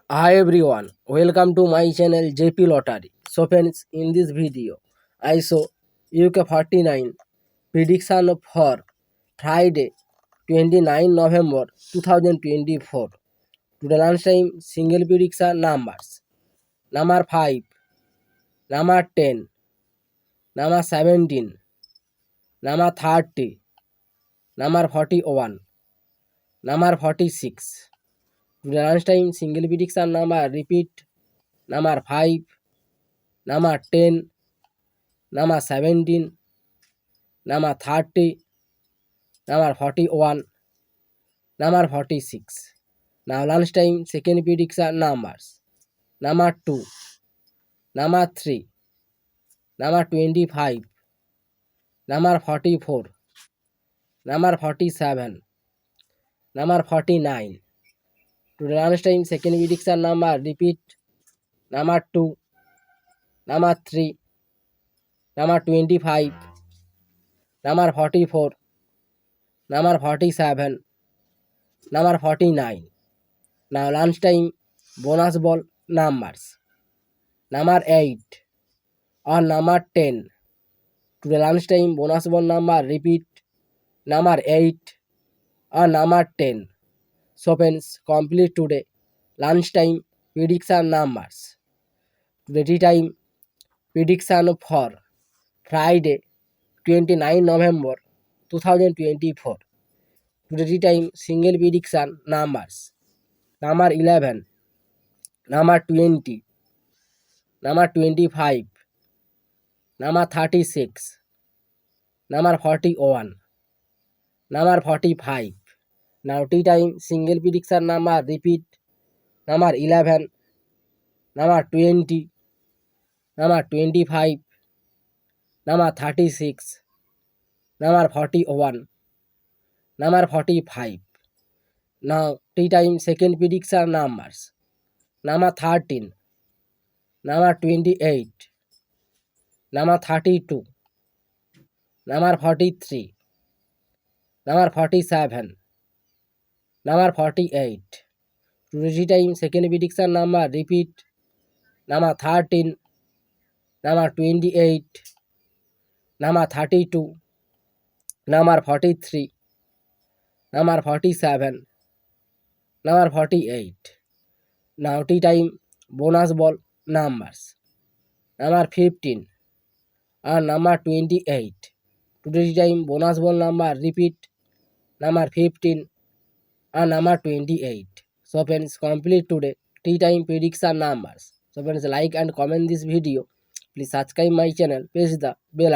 Hi everyone, welcome to my channel JP Lottery. So friends, in this video, I show UK 49 prediction for Friday 29 November 2024. Today lunchtime single prediction numbers. Number 5, number 10, number 17, number 30, number 41, number 46. Today lunchtime single prediction number repeat. Number 5, number 10, number 17, number 30, number 41, number 46. Now lunchtime second prediction numbers. Number 2, number 3, number 25, number 44, number 47, number 49. To lunchtime second prediction number repeat. Number 2, number 3, number 25, number 44, number 47, number 49. Now lunchtime bonus ball numbers. Number 8 or number 10. Today lunchtime bonus ball number repeat. Number 8 or number 10. So friends, complete today lunchtime prediction numbers. Today time prediction for Friday 29 November 2024. Today time single prediction numbers. Number 11, number 20, number 25, number 36, number 41, number 45. Now tea time single prediction number repeat. Number 11, number 20, number 25, number 36, number 41, number 45. Now tea time second prediction numbers. Number 13, number 28, number 32, number 43, number 47, number 48. Today time second prediction number repeat. Number 13, number 28, number 32, number 43, number 47, number 48. Now tea time bonus ball numbers. Number 15 and number 28. Today time bonus ball number repeat. Number 15 and number 28. So friends, complete today tea time prediction numbers. So friends, like and comment this video. Please subscribe my channel, press the bell icon.